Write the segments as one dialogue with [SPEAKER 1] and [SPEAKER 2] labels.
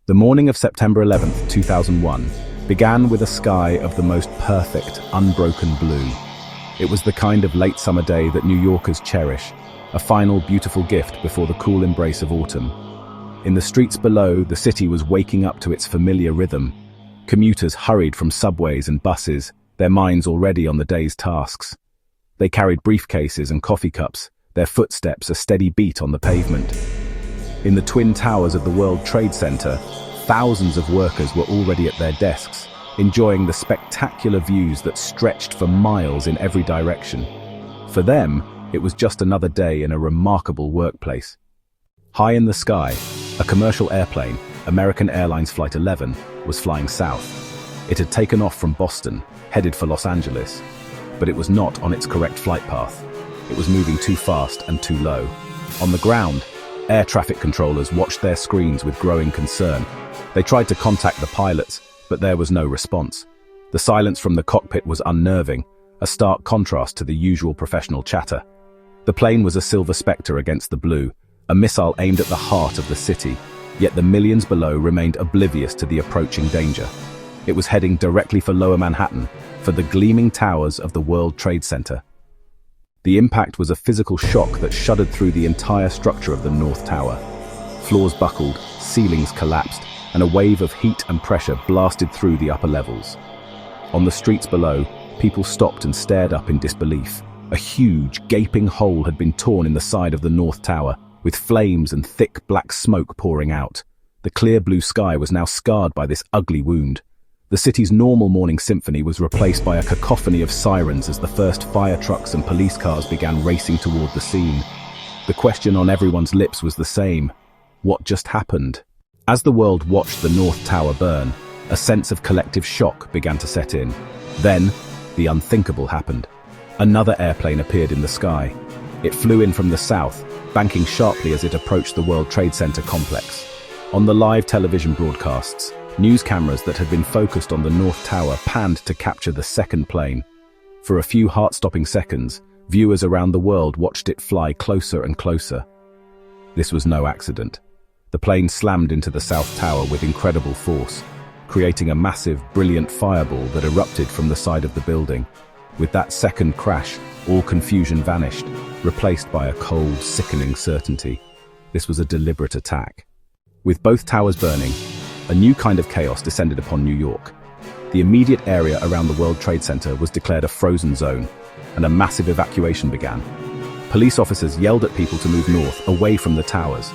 [SPEAKER 1] The morning of September 11th, 2001, began with a sky of the most perfect, unbroken blue. It was the kind of late summer day that New Yorkers cherish, a final beautiful gift before the cool embrace of autumn. In the streets below, the city was waking up to its familiar rhythm. Commuters hurried from subways and buses, their minds already on the day's tasks. They carried briefcases and coffee cups, their footsteps a steady beat on the pavement. In the twin towers of the World Trade Center, thousands of workers were already at their desks, enjoying the spectacular views that stretched for miles in every direction. For them, it was just another day in a remarkable workplace. High in the sky, a commercial airplane, American Airlines Flight 11, was flying south. It had taken off from Boston, headed for Los Angeles, but it was not on its correct flight path. It was moving too fast and too low. On the ground, air traffic controllers watched their screens with growing concern. They tried to contact the pilots, but there was no response. The silence from the cockpit was unnerving, a stark contrast to the usual professional chatter. The plane was a silver spectre against the blue, a missile aimed at the heart of the city, yet the millions below remained oblivious to the approaching danger. It was heading directly for Lower Manhattan, for the gleaming towers of the World Trade Center. The impact was a physical shock that shuddered through the entire structure of the North Tower. Floors buckled, ceilings collapsed, and a wave of heat and pressure blasted through the upper levels. On the streets below, people stopped and stared up in disbelief. A huge, gaping hole had been torn in the side of the North Tower, with flames and thick black smoke pouring out. The clear blue sky was now scarred by this ugly wound. The city's normal morning symphony was replaced by a cacophony of sirens as the first fire trucks and police cars began racing toward the scene. The question on everyone's lips was the same: what just happened? As the world watched the North Tower burn, a sense of collective shock began to set in. Then, the unthinkable happened. Another airplane appeared in the sky. It flew in from the south, banking sharply as it approached the World Trade Center complex. On the live television broadcasts, news cameras that had been focused on the North Tower panned to capture the second plane. For a few heart-stopping seconds, viewers around the world watched it fly closer and closer. This was no accident. The plane slammed into the South Tower with incredible force, creating a massive, brilliant fireball that erupted from the side of the building. With that second crash, all confusion vanished, replaced by a cold, sickening certainty. This was a deliberate attack. With both towers burning, a new kind of chaos descended upon New York. The immediate area around the World Trade Center was declared a frozen zone, and a massive evacuation began. Police officers yelled at people to move north, away from the towers.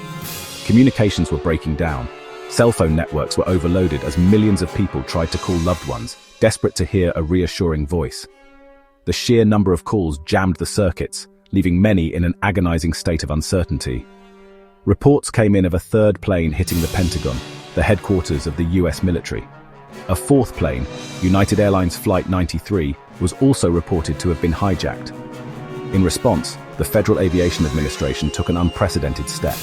[SPEAKER 1] Communications were breaking down. Cell phone networks were overloaded as millions of people tried to call loved ones, desperate to hear a reassuring voice. The sheer number of calls jammed the circuits, leaving many in an agonizing state of uncertainty. Reports came in of a third plane hitting the Pentagon, the headquarters of the US military. A fourth plane, United Airlines Flight 93, was also reported to have been hijacked. In response, the Federal Aviation Administration took an unprecedented step.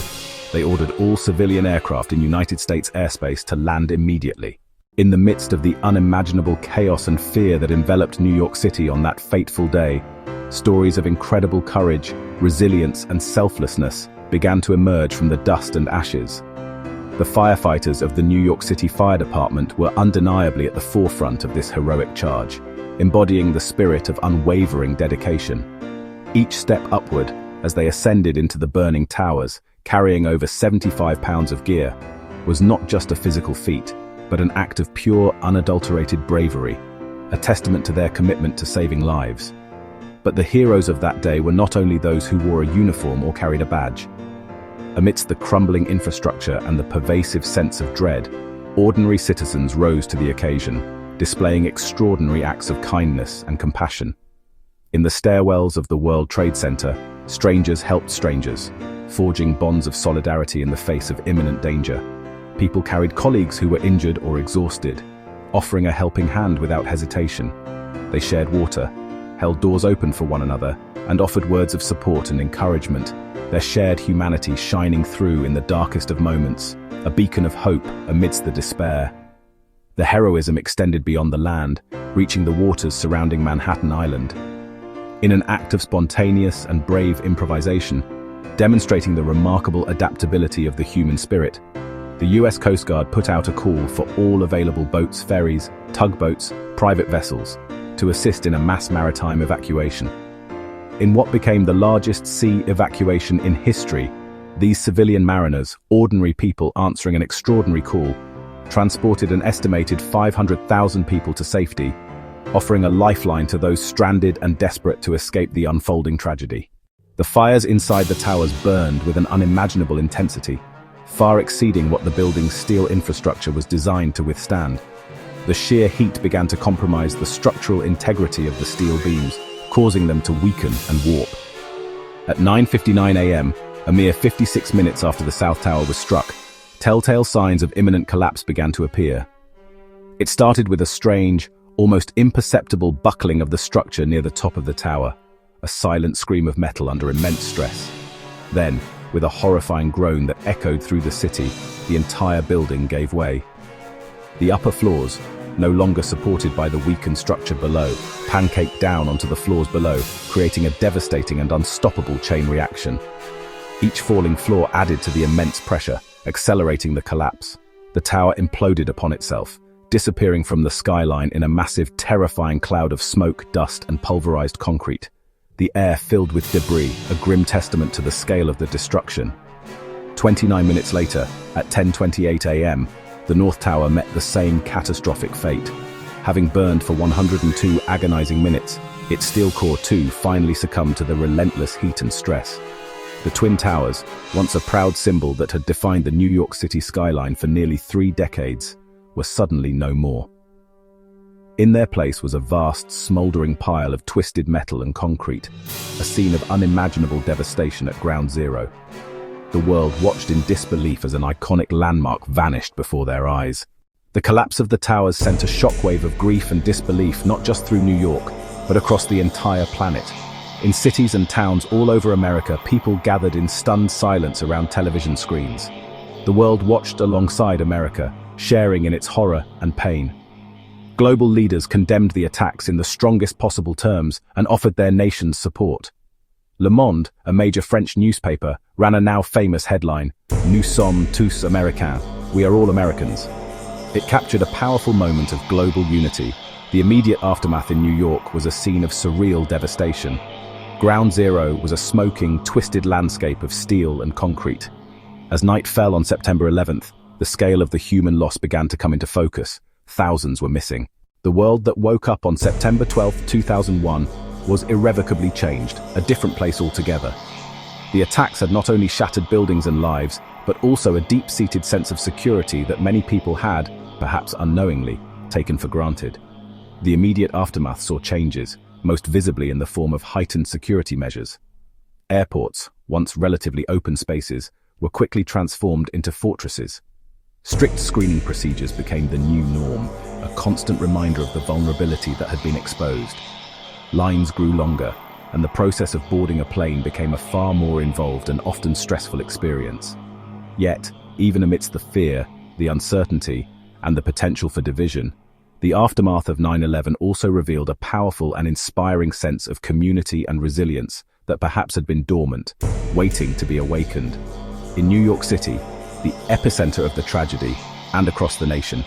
[SPEAKER 1] They ordered all civilian aircraft in United States airspace to land immediately. In the midst of the unimaginable chaos and fear that enveloped New York City on that fateful day, stories of incredible courage, resilience, and selflessness began to emerge from the dust and ashes. The firefighters of the New York City Fire Department were undeniably at the forefront of this heroic charge, embodying the spirit of unwavering dedication. Each step upward, as they ascended into the burning towers, carrying over 75 pounds of gear, was not just a physical feat, but an act of pure, unadulterated bravery, a testament to their commitment to saving lives. But the heroes of that day were not only those who wore a uniform or carried a badge. Amidst the crumbling infrastructure and the pervasive sense of dread, ordinary citizens rose to the occasion, displaying extraordinary acts of kindness and compassion. In the stairwells of the World Trade Center, strangers helped strangers, forging bonds of solidarity in the face of imminent danger. People carried colleagues who were injured or exhausted, offering a helping hand without hesitation. They shared water, held doors open for one another, and offered words of support and encouragement, their shared humanity shining through in the darkest of moments, a beacon of hope amidst the despair. The heroism extended beyond the land, reaching the waters surrounding Manhattan Island. In an act of spontaneous and brave improvisation, demonstrating the remarkable adaptability of the human spirit, the US Coast Guard put out a call for all available boats, ferries, tugboats, private vessels to assist in a mass maritime evacuation. In what became the largest sea evacuation in history, these civilian mariners, ordinary people answering an extraordinary call, transported an estimated 500,000 people to safety, offering a lifeline to those stranded and desperate to escape the unfolding tragedy. The fires inside the towers burned with an unimaginable intensity, far exceeding what the building's steel infrastructure was designed to withstand. The sheer heat began to compromise the structural integrity of the steel beams, causing them to weaken and warp. At 9:59 a.m., a mere 56 minutes after the South Tower was struck, telltale signs of imminent collapse began to appear. It started with a strange, almost imperceptible buckling of the structure near the top of the tower, a silent scream of metal under immense stress. Then, with a horrifying groan that echoed through the city, the entire building gave way. The upper floors, no longer supported by the weakened structure below, pancaked down onto the floors below, creating a devastating and unstoppable chain reaction. Each falling floor added to the immense pressure, accelerating the collapse. The tower imploded upon itself, disappearing from the skyline in a massive, terrifying cloud of smoke, dust, and pulverized concrete. The air filled with debris, a grim testament to the scale of the destruction. 29 minutes later, at 10:28 a.m., the North Tower met the same catastrophic fate. Having burned for 102 agonizing minutes, its steel core too finally succumbed to the relentless heat and stress. The Twin Towers, once a proud symbol that had defined the New York City skyline for nearly 3 decades, were suddenly no more. In their place was a vast, smoldering pile of twisted metal and concrete, a scene of unimaginable devastation at ground zero. The world watched in disbelief as an iconic landmark vanished before their eyes. The collapse of the towers sent a shockwave of grief and disbelief not just through New York, but across the entire planet. In cities and towns all over America, people gathered in stunned silence around television screens. The world watched alongside America, sharing in its horror and pain. Global leaders condemned the attacks in the strongest possible terms and offered their nation's support. Le Monde, a major French newspaper, ran a now famous headline, "Nous sommes tous Américains," "We are all Americans." It captured a powerful moment of global unity. The immediate aftermath in New York was a scene of surreal devastation. Ground Zero was a smoking, twisted landscape of steel and concrete. As night fell on September 11th, the scale of the human loss began to come into focus. Thousands were missing. The world that woke up on September 12, 2001 was irrevocably changed, a different place altogether. The attacks had not only shattered buildings and lives, but also a deep-seated sense of security that many people had, perhaps unknowingly, taken for granted. The immediate aftermath saw changes, most visibly in the form of heightened security measures. Airports, once relatively open spaces, were quickly transformed into fortresses. Strict screening procedures became the new norm, a constant reminder of the vulnerability that had been exposed. Lines grew longer, and the process of boarding a plane became a far more involved and often stressful experience. Yet, even amidst the fear, the uncertainty, and the potential for division, the aftermath of 9/11 also revealed a powerful and inspiring sense of community and resilience that perhaps had been dormant, waiting to be awakened. In New York City, the epicenter of the tragedy, and across the nation,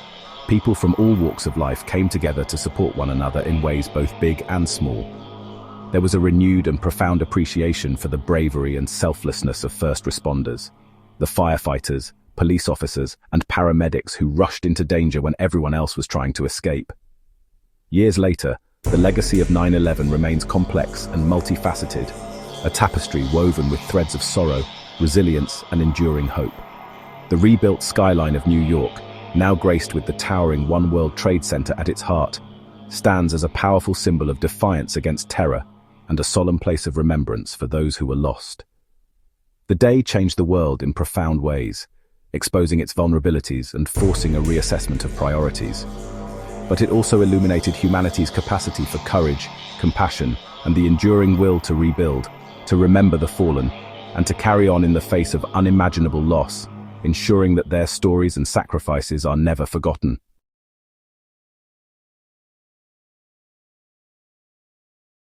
[SPEAKER 1] people from all walks of life came together to support one another in ways both big and small. There was a renewed and profound appreciation for the bravery and selflessness of first responders, the firefighters, police officers, and paramedics who rushed into danger when everyone else was trying to escape. Years later, the legacy of 9/11 remains complex and multifaceted, a tapestry woven with threads of sorrow, resilience, and enduring hope. The rebuilt skyline of New York, now graced with the towering One World Trade Center at its heart, stands as a powerful symbol of defiance against terror and a solemn place of remembrance for those who were lost. The day changed the world in profound ways, exposing its vulnerabilities and forcing a reassessment of priorities. But it also illuminated humanity's capacity for courage, compassion, and the enduring will to rebuild, to remember the fallen, and to carry on in the face of unimaginable loss, ensuring that their stories and sacrifices are never forgotten.